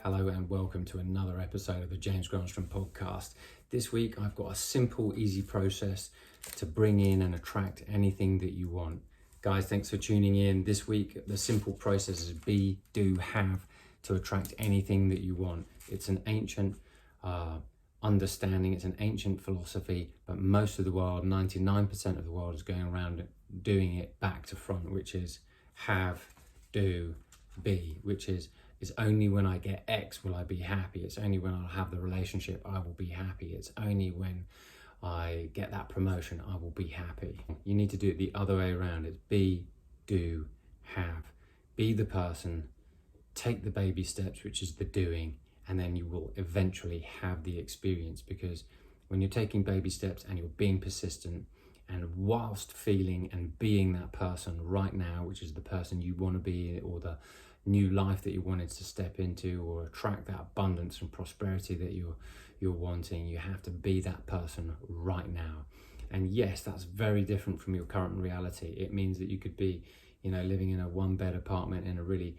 Hello and welcome to another episode of the James Granström podcast. This week I've got a simple, easy process to bring in and attract anything that you want. Guys, thanks for tuning in. This week the simple process is be, do, have to attract anything that you want. It's an ancient understanding, it's an ancient philosophy, but most of the world, 99% of the world, is going around doing it back to front, which is have, do, be, which is it's only when I get X will I be happy. It's only when I'll have the relationship I will be happy. It's only when I get that promotion I will be happy. You need to do it the other way around. It's be, do, have. Be the person, take the baby steps, which is the doing, and then you will eventually have the experience. Because when you're taking baby steps and you're being persistent, and whilst feeling and being that person right now, which is the person you want to be, or the new life that you wanted to step into, or attract that abundance and prosperity that you're wanting, you have to be that person right now. And yes, that's very different from your current reality. It means that you could be, living in a one-bed apartment in a really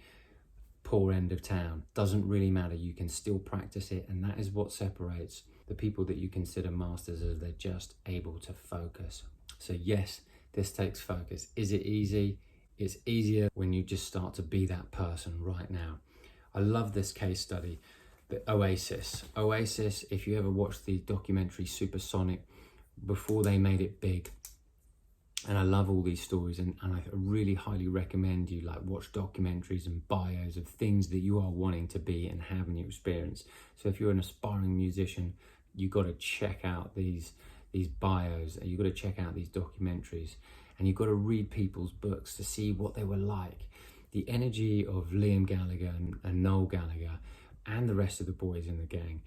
poor end of town. Doesn't really matter. You can still practice it, and that is what separates the people that you consider masters, as they're just able to focus. So yes, this takes focus. Is it easy? It's easier when you just start to be that person right now. I love this case study, the Oasis. Oasis, if you ever watched the documentary Supersonic, before they made it big, and I love all these stories, and I really highly recommend you watch documentaries and bios of things that you are wanting to be and have in your experience. So if you're an aspiring musician, you got to check out these bios, and you've got to check out these documentaries, and you've got to read people's books to see what they were like. The energy of Liam Gallagher and Noel Gallagher and the rest of the boys in the gang,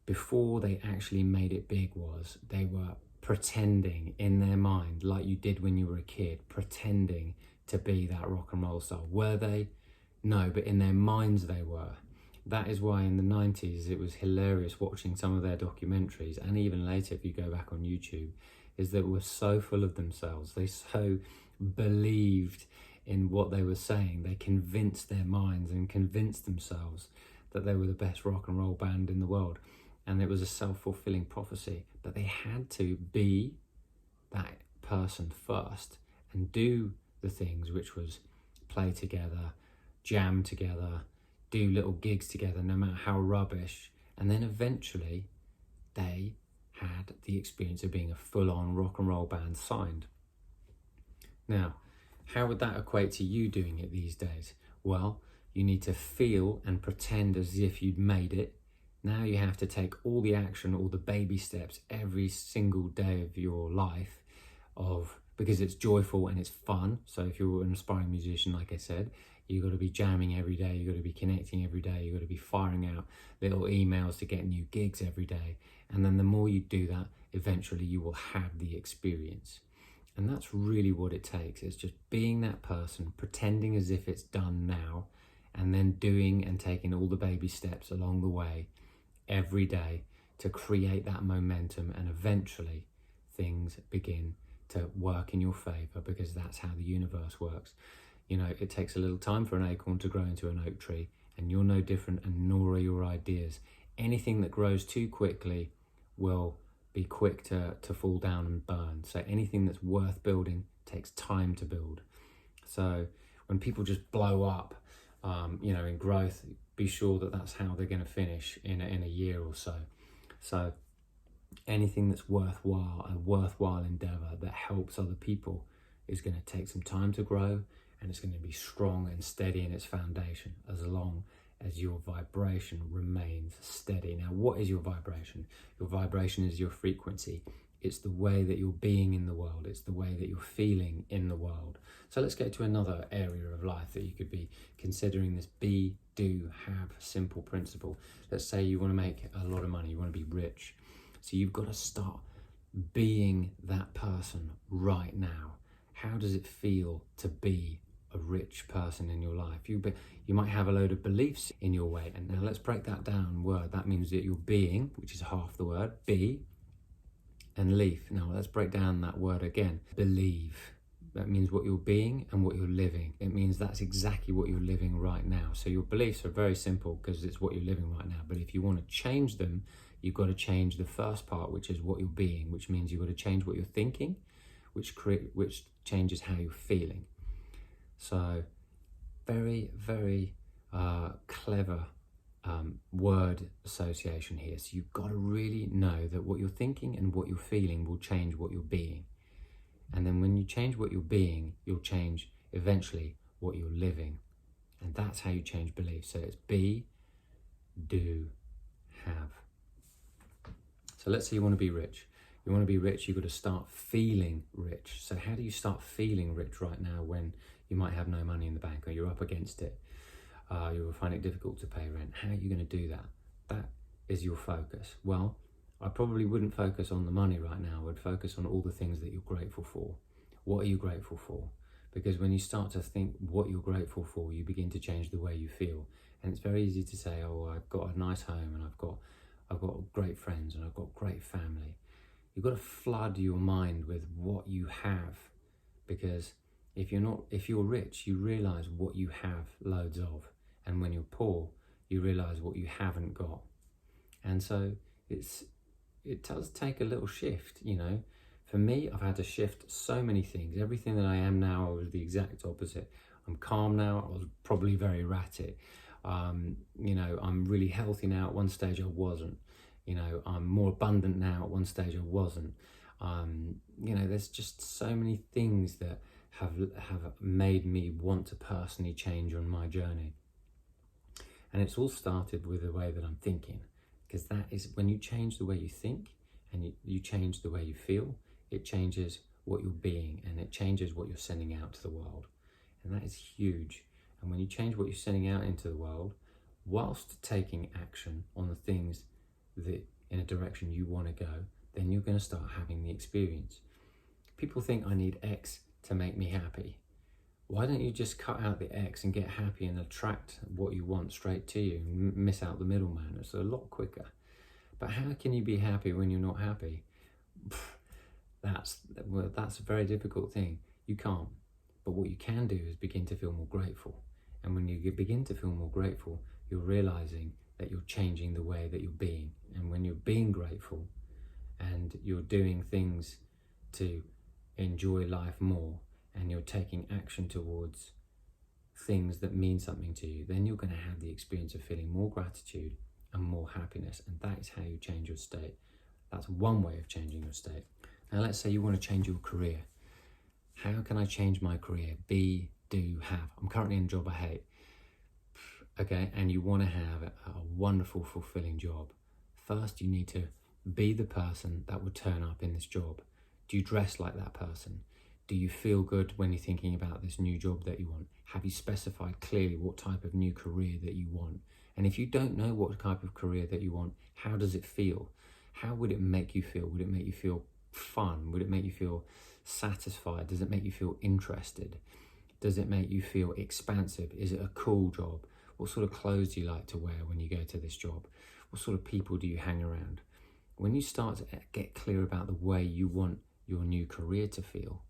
before they actually made it big, was they were pretending in their mind, like you did when you were a kid, pretending to be that rock and roll star. Were they? No, but in their minds they were. That is why in the 90s it was hilarious watching some of their documentaries, and even later if you go back on YouTube, is that were so full of themselves. They so believed in what they were saying. They convinced their minds and convinced themselves that they were the best rock and roll band in the world. And it was a self-fulfilling prophecy. But they had to be that person first and do the things, which was play together, jam together, do little gigs together, no matter how rubbish. And then eventually they had the experience of being a full-on rock and roll band signed. Now, how would that equate to you doing it these days? Well, you need to feel and pretend as if you'd made it. Now you have to take all the action, all the baby steps every single day of your life, because it's joyful and it's fun. So if you're an aspiring musician, like I said, you've got to be jamming every day, you've got to be connecting every day, you've got to be firing out little emails to get new gigs every day. And then the more you do that, eventually you will have the experience. And that's really what it takes. It's just being that person, pretending as if it's done now, and then doing and taking all the baby steps along the way every day to create that momentum, and eventually things begin to work in your favor, because that's how the universe works. It takes a little time for an acorn to grow into an oak tree, and you're no different, and nor are your ideas. Anything that grows too quickly will be quick to fall down and burn. So anything that's worth building takes time to build. So when people just blow up, in growth, be sure that that's how they're going to finish in a year or so. So anything that's worthwhile, a worthwhile endeavor that helps other people, is going to take some time to grow, and it's going to be strong and steady in its foundation, as long as your vibration remains steady. Now, what is your vibration? Your vibration is your frequency. It's the way that you're being in the world. It's the way that you're feeling in the world. So let's go to another area of life that you could be considering this be, do, have simple principle. Let's say you want to make a lot of money, you want to be rich. So you've got to start being that person right now. How does it feel to be a rich person in your life? You might have a load of beliefs in your way. And now let's break that down word. That means that you're being, which is half the word, be, and leaf. Now let's break down that word again. Believe. That means what you're being and what you're living. It means that's exactly what you're living right now. So your beliefs are very simple because it's what you're living right now. But if you want to change them, you've got to change the first part, which is what you're being, which means you've got to change what you're thinking, which changes how you're feeling. So very, very clever word association here. So you've got to really know that what you're thinking and what you're feeling will change what you're being. And then when you change what you're being, you'll change eventually what you're living. And that's how you change beliefs. So it's be, do, have. So let's say you want to be rich. You want to be rich, you've got to start feeling rich. So how do you start feeling rich right now when you might have no money in the bank or you're up against it? You'll find it difficult to pay rent. How are you going to do that? That is your focus. Well, I probably wouldn't focus on the money right now. I would focus on all the things that you're grateful for. What are you grateful for? Because when you start to think what you're grateful for, you begin to change the way you feel. And it's very easy to say, oh, I've got a nice home and I've got great friends and I've got great family. You've got to flood your mind with what you have, because if you're rich, you realize what you have loads of. And when you're poor, you realize what you haven't got. And so it does take a little shift, you know. For me, I've had to shift so many things. Everything that I am now, I was the exact opposite. I'm calm now. I was probably very erratic. You know, I'm really healthy now. At one stage, I wasn't. You know, I'm more abundant now. At one stage, I wasn't. You know, there's just so many things that have made me want to personally change on my journey. And it's all started with the way that I'm thinking. Because that is, when you change the way you think and you change the way you feel, it changes what you're being and it changes what you're sending out to the world. And that is huge. And when you change what you're sending out into the world, whilst taking action on the things that in a direction you want to go, then you're going to start having the experience. People think I need X to make me happy. Why don't you just cut out the X and get happy and attract what you want straight to you and miss out the middleman? It's a lot quicker. But how can you be happy when you're not happy? That's a very difficult thing. You can't. But what you can do is begin to feel more grateful. And when you begin to feel more grateful, you're realizing that you're changing the way that you're being. And when you're being grateful and you're doing things to enjoy life more, and you're taking action towards things that mean something to you, then you're going to have the experience of feeling more gratitude and more happiness. And that is how you change your state. That's one way of changing your state. Now, let's say you want to change your career. How can I change my career? Be, do, have. I'm currently in a job I hate. Okay, and you want to have a wonderful, fulfilling job. First, you need to be the person that would turn up in this job. Do you dress like that person? Do you feel good when you're thinking about this new job that you want? Have you specified clearly what type of new career that you want? And if you don't know what type of career that you want, how does it feel? How would it make you feel? Would it make you feel fun? Would it make you feel satisfied? Does it make you feel interested? Does it make you feel expansive? Is it a cool job? What sort of clothes do you like to wear when you go to this job? What sort of people do you hang around? When you start to get clear about the way you want your new career to feel,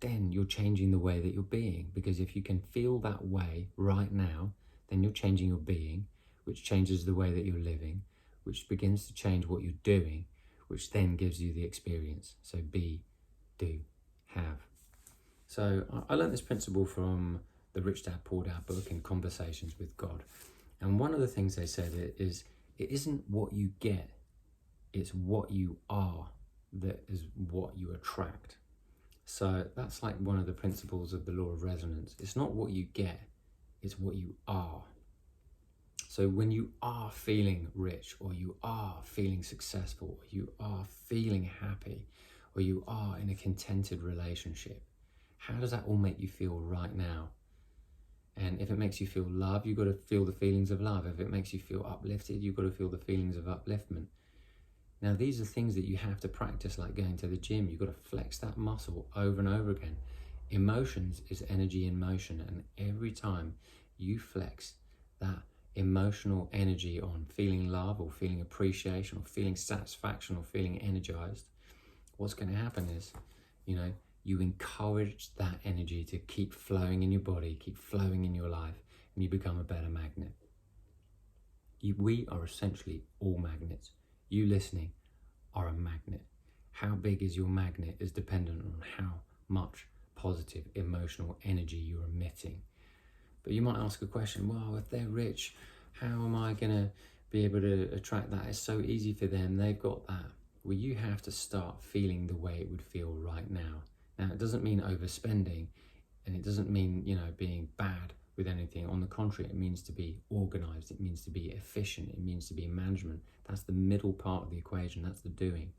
then you're changing the way that you're being. Because if you can feel that way right now, then you're changing your being, which changes the way that you're living, which begins to change what you're doing, which then gives you the experience. So be, do, have. So I learned this principle from the Rich Dad Poor Dad book in Conversations with God. And one of the things they said is, it isn't what you get, it's what you are that is what you attract. So that's like one of the principles of the law of resonance. It's not what you get, it's what you are. So when you are feeling rich, or you are feeling successful, or you are feeling happy, or you are in a contented relationship, how does that all make you feel right now? And if it makes you feel love, you've got to feel the feelings of love. If it makes you feel uplifted, you've got to feel the feelings of upliftment. Now, these are things that you have to practice, like going to the gym. You've got to flex that muscle over and over again. Emotions is energy in motion. And every time you flex that emotional energy on feeling love or feeling appreciation or feeling satisfaction or feeling energized, what's going to happen is, you know, you encourage that energy to keep flowing in your body, keep flowing in your life, and you become a better magnet. We are essentially all magnets. You listening are a magnet. How big is your magnet is dependent on how much positive emotional energy you're emitting. But you might ask a question, well, if they're rich, how am I going to be able to attract that? It's so easy for them. They've got that. Well, you have to start feeling the way it would feel right now. Now, it doesn't mean overspending, and it doesn't mean, being bad with anything. On the contrary, it means to be organized. It means to be efficient. It means to be management. That's the middle part of the equation. That's the doing.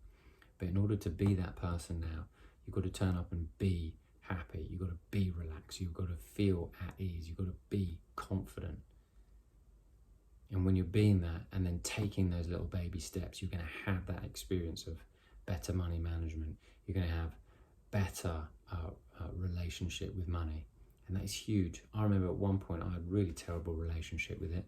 But in order to be that person now, you've got to turn up and be happy. You've got to be relaxed. You've got to feel at ease. You've got to be confident. And when you're being that and then taking those little baby steps, you're going to have that experience of better money management. You're going to have better relationship with money. And that is huge. I remember at one point I had a really terrible relationship with it.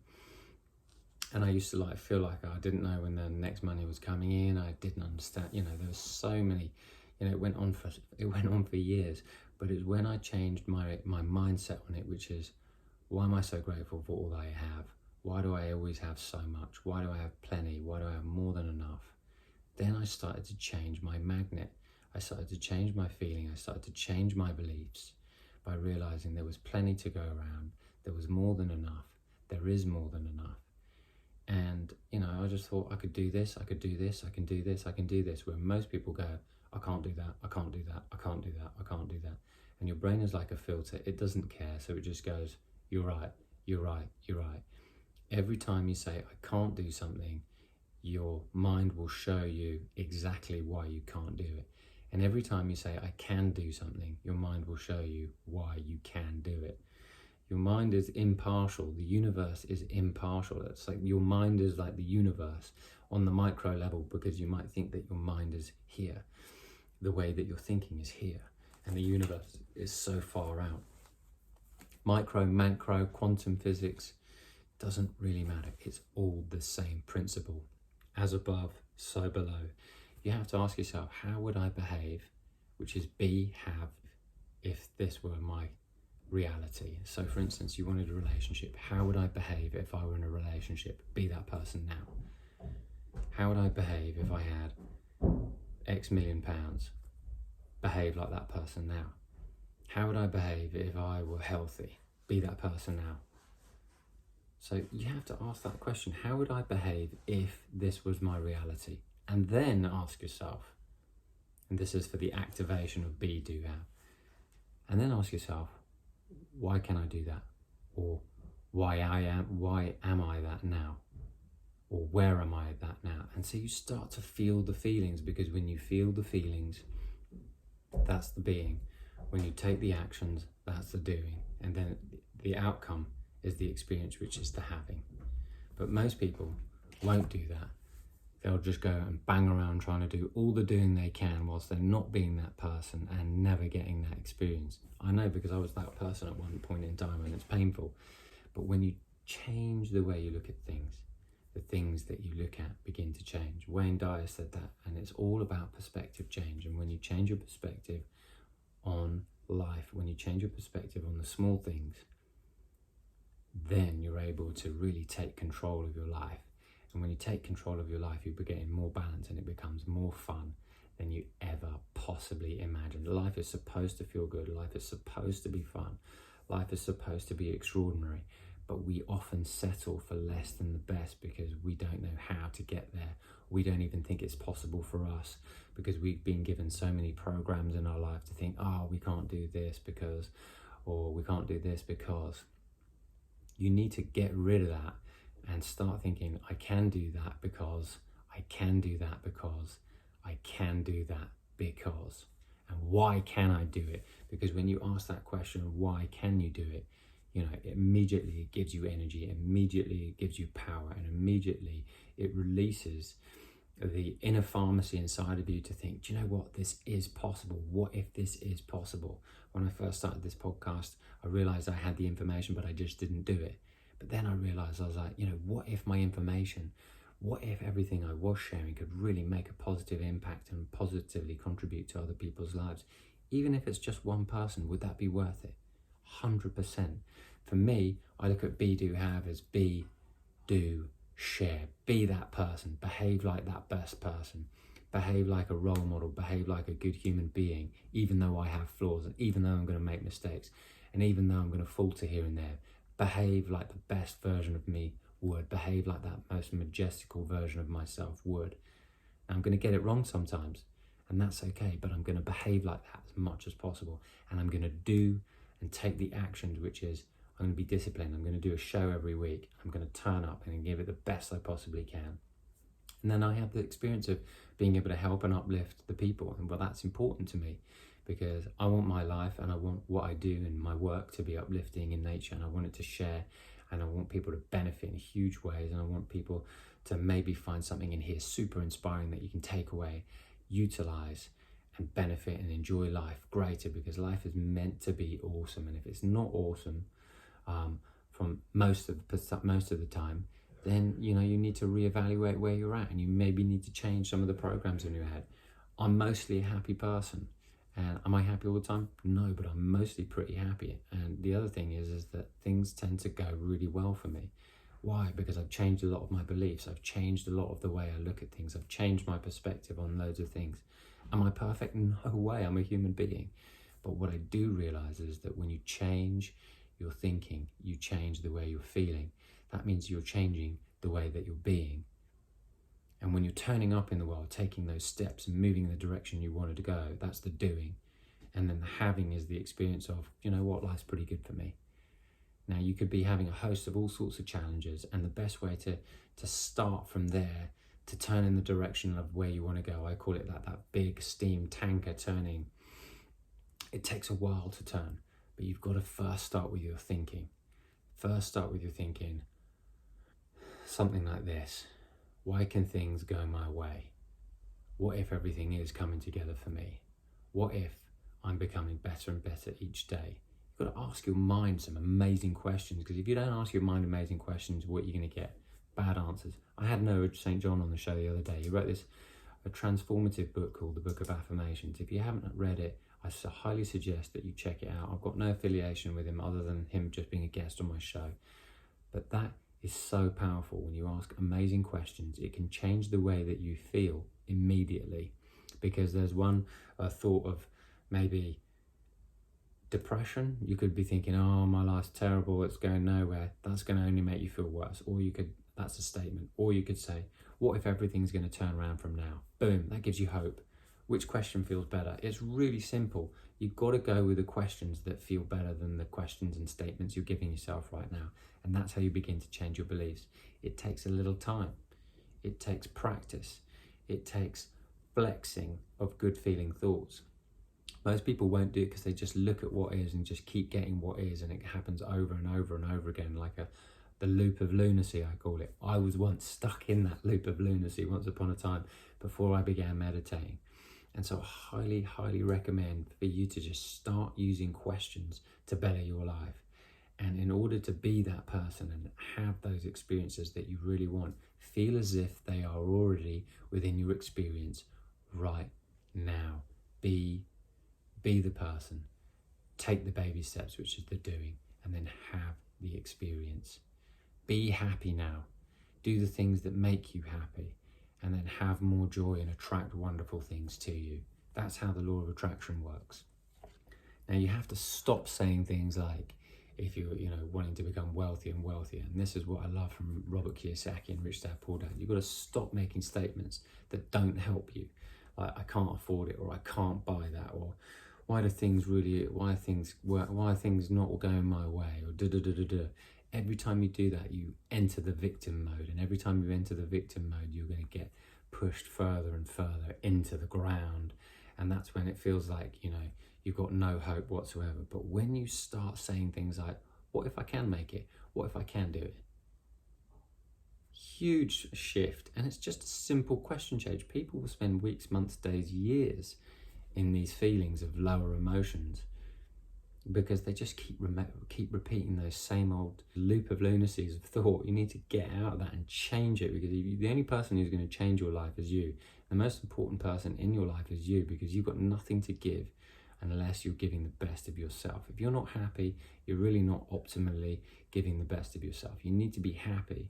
And I used to feel like I didn't know when the next money was coming in. I didn't understand, there was so many, it went on for years. But it's when I changed my mindset on it, which is, why am I so grateful for all I have? Why do I always have so much? Why do I have plenty? Why do I have more than enough? Then I started to change my magnet. I started to change my feeling. I started to change my beliefs by realizing there was plenty to go around. There was more than enough. There is more than enough. And, I just thought I could do this, I could do this, I can do this, I can do this. Where most people go, I can't do that, I can't do that, I can't do that, I can't do that. And your brain is like a filter. It doesn't care. So it just goes, you're right, you're right, you're right. Every time you say, I can't do something, your mind will show you exactly why you can't do it. And every time you say, I can do something, your mind will show you why you can do it. Your mind is impartial. The universe is impartial. It's like your mind is like the universe on the micro level, because you might think that your mind is here. The way that you're thinking is here. And the universe is so far out. Micro, macro, quantum physics, doesn't really matter. It's all the same principle. As above, so below. You have to ask yourself, how would I behave, which is be, have, if this were my reality? So for instance, you wanted a relationship. How would I behave if I were in a relationship? Be that person now. How would I behave if I had X million pounds? Behave like that person now. How would I behave if I were healthy? Be that person now. So you have to ask that question. How would I behave if this was my reality? And then ask yourself, and this is for the activation of be, do, have. And then ask yourself, why can I do that? Or why am I that now? Or where am I at that now? And so you start to feel the feelings, because when you feel the feelings, that's the being. When you take the actions, that's the doing. And then the outcome is the experience, which is the having. But most people won't do that. They'll just go and bang around trying to do all the doing they can whilst they're not being that person and never getting that experience. I know, because I was that person at one point in time, and it's painful. But when you change the way you look at things, the things that you look at begin to change. Wayne Dyer said that, and it's all about perspective change. And when you change your perspective on life, when you change your perspective on the small things, then you're able to really take control of your life. And when you take control of your life, you begin more balance, and it becomes more fun than you ever possibly imagined. Life is supposed to feel good. Life is supposed to be fun. Life is supposed to be extraordinary. But we often settle for less than the best because we don't know how to get there. We don't even think it's possible for us, because we've been given so many programs in our life to think, oh, we can't do this because, or we can't do this because. You need to get rid of that and start thinking, I can do that because, I can do that because, I can do that because. And why can I do it? Because when you ask that question of why can you do it, immediately it gives you energy, immediately it gives you power, and immediately it releases the inner pharmacy inside of you to think, do you know what, this is possible. What if this is possible? When I first started this podcast, I realized I had the information, but I just didn't do it. But then I realized, I was like, what if my information, what if everything I was sharing could really make a positive impact and positively contribute to other people's lives, Even if it's just one person, would that be worth it? 100%. For me, I look at be, do, have as be, do, share. Be that person. Behave like that best person. Behave like a role model. Behave like a good human being, even though I have flaws, and even though I'm going to make mistakes, and even though I'm going to falter here and there. Behave like the best version of me would. Behave like that most majestical version of myself would. Now, I'm going to get it wrong sometimes, and that's okay, but I'm going to behave like that as much as possible, and I'm going to do and take the actions, which is I'm going to be disciplined. I'm going to do a show every week. I'm going to turn up and give it the best I possibly can. And then I have the experience of being able to help and uplift the people. And well, that's important to me because I want my life and I want what I do and my work to be uplifting in nature, and I want it to share, and I want people to benefit in huge ways, and I want people to maybe find something in here super inspiring that you can take away, utilize, and benefit and enjoy life greater, because life is meant to be awesome. And if it's not awesome from most of the time, then you need to reevaluate where you're at, and you maybe need to change some of the programs in your head. I'm mostly a happy person, and am I happy all the time? No, but I'm mostly pretty happy. And the other thing is that things tend to go really well for me. Why? Because I've changed a lot of my beliefs. I've changed a lot of the way I look at things. I've changed my perspective on loads of things. Am I perfect? No way. I'm a human being. But what I do realize is that when you change your thinking, you change the way you're feeling. That means you're changing the way that you're being. And when you're turning up in the world, taking those steps and moving in the direction you wanted to go, that's the doing. And then the having is the experience of, you know what, life's pretty good for me. Now, you could be having a host of all sorts of challenges, and the best way to start from there, to turn in the direction of where you want to go, I call it that big steam tanker turning. It takes a while to turn, but you've got to first start with your thinking. First start with your thinking something like this: why can things go my way? What if everything is coming together for me? What if I'm becoming better and better each day? You've got to ask your mind some amazing questions, because if you don't ask your mind amazing questions, what you're going to get? Bad answers. I had Noah St. John on the show the other day. He wrote a transformative book called The Book of Affirmations. If you haven't read it, I highly suggest that you check it out. I've got no affiliation with him other than him just being a guest on my show. But that is so powerful. When you ask amazing questions, it can change the way that you feel immediately. Because there's one thought of maybe depression. You could be thinking, oh, my life's terrible, it's going nowhere. That's going to only make you feel worse. Or that's a statement. Or you could say, what if everything's going to turn around from now? Boom, that gives you hope. Which question feels better? It's really simple. You've got to go with the questions that feel better than the questions and statements you're giving yourself right now. And that's how you begin to change your beliefs. It takes a little time. It takes practice. It takes flexing of good feeling thoughts. Most people won't do it because they just look at what is and just keep getting what is, and it happens over and over and over again, like the loop of lunacy, I call it. I was once stuck in that loop of lunacy once upon a time before I began meditating. And so I highly, highly recommend for you to just start using questions to better your life. And in order to be that person and have those experiences that you really want, feel as if they are already within your experience right now. Be the person. Take the baby steps, which is the doing, and then have the experience. Be happy now. Do the things that make you happy, and then have more joy and attract wonderful things to you. That's how the law of attraction works. Now, you have to stop saying things like, if you're wanting to become wealthier and wealthier, and this is what I love from Robert Kiyosaki and Rich Dad Poor Dad, you've got to stop making statements that don't help you. Like, I can't afford it, or I can't buy that, or why are things not going my way, or da-da-da-da-da. Every time you do that, you enter the victim mode, and every time you enter the victim mode, you're going to get pushed further and further into the ground, and that's when it feels like, you've got no hope whatsoever. But when you start saying things like, what if I can make it? What if I can do it? Huge shift. And it's just a simple question change. People will spend weeks, months, days, years in these feelings of lower emotions because they just keep repeating those same old loop of lunacies of thought. You need to get out of that and change it, because the only person who's going to change your life is you. The most important person in your life is you, because you've got nothing to give unless you're giving the best of yourself. If you're not happy, you're really not optimally giving the best of yourself. You need to be happy,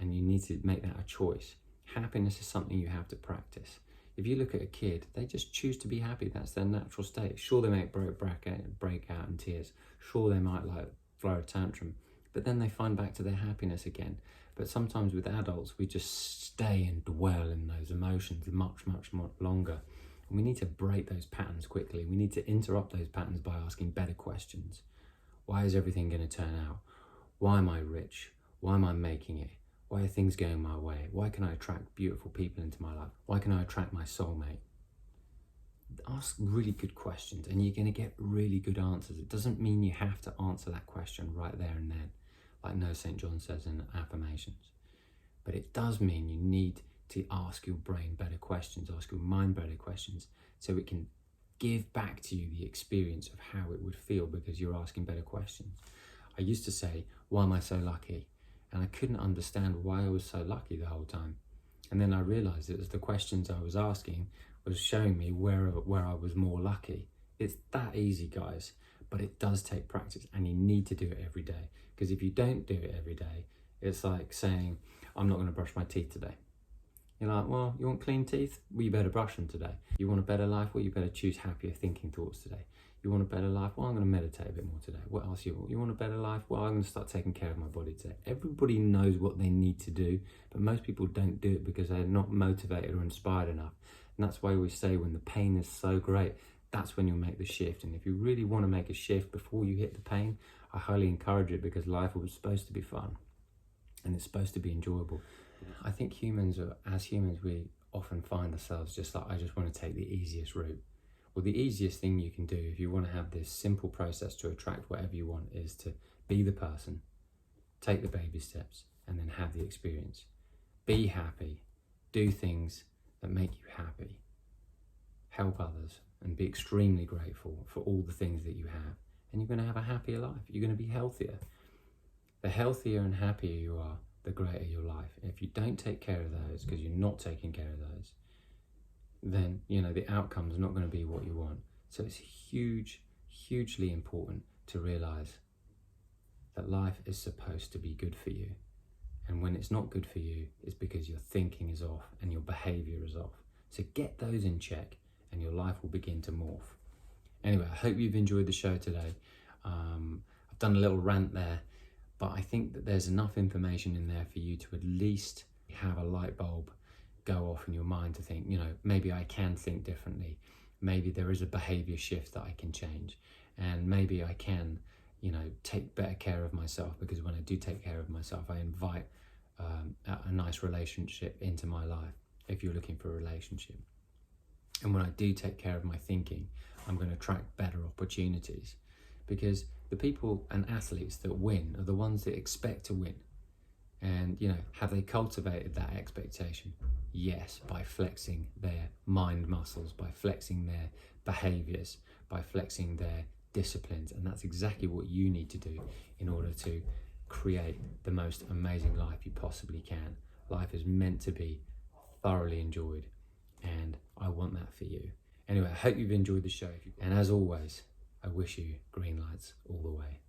and you need to make that a choice. Happiness is something you have to practice. If you look at a kid, they just choose to be happy. That's their natural state. Sure, they might break out in tears. Sure, they might throw a tantrum, but then they find back to their happiness again. But sometimes with adults, we just stay and dwell in those emotions much more longer. And we need to break those patterns quickly. We need to interrupt those patterns by asking better questions. Why is everything going to turn out? Why am I rich? Why am I making it? Why are things going my way? Why can I attract beautiful people into my life? Why can I attract my soulmate? Ask really good questions and you're going to get really good answers. It doesn't mean you have to answer that question right there and then, like No St. John says in affirmations. But it does mean you need to ask your brain better questions, ask your mind better questions, so it can give back to you the experience of how it would feel because you're asking better questions. I used to say, why am I so lucky? And I couldn't understand why I was so lucky the whole time. And then I realized it was the questions I was asking was showing me where I was more lucky. It's that easy, guys, but it does take practice and you need to do it every day. Because if you don't do it every day, it's like saying, I'm not going to brush my teeth today. You're like, well, you want clean teeth? Well, you better brush them today. You want a better life? Well, you better choose happier thinking thoughts today. You want a better life? Well, I'm going to meditate a bit more today. What else you want? You want a better life? Well, I'm going to start taking care of my body today. Everybody knows what they need to do, but most people don't do it because they're not motivated or inspired enough. And that's why we say when the pain is so great, that's when you'll make the shift. And if you really want to make a shift before you hit the pain, I highly encourage it because life was supposed to be fun and it's supposed to be enjoyable. I think as humans, we often find ourselves just like, I just want to take the easiest route. Well, the easiest thing you can do if you want to have this simple process to attract whatever you want is to be the person, take the baby steps, and then have the experience. Be happy, do things that make you happy, help others, and be extremely grateful for all the things that you have. And you're going to have a happier life. You're going to be healthier. The healthier and happier you are, the greater your life. And if you don't take care of those, because you're not taking care of those, then, the outcome is not going to be what you want. So it's hugely important to realize that life is supposed to be good for you. And when it's not good for you, it's because your thinking is off and your behavior is off. So get those in check and your life will begin to morph. Anyway, I hope you've enjoyed the show today. I've done a little rant there, but I think that there's enough information in there for you to at least have a light bulb go off in your mind to think, maybe I can think differently. Maybe there is a behavior shift that I can change. And maybe I can, take better care of myself, because when I do take care of myself, I invite a nice relationship into my life, if you're looking for a relationship. And when I do take care of my thinking, I'm going to attract better opportunities, because the people and athletes that win are the ones that expect to win. And, have they cultivated that expectation? Yes, by flexing their mind muscles, by flexing their behaviors, by flexing their disciplines. And that's exactly what you need to do in order to create the most amazing life you possibly can. Life is meant to be thoroughly enjoyed, and I want that for you. Anyway, I hope you've enjoyed the show. And as always, I wish you green lights all the way.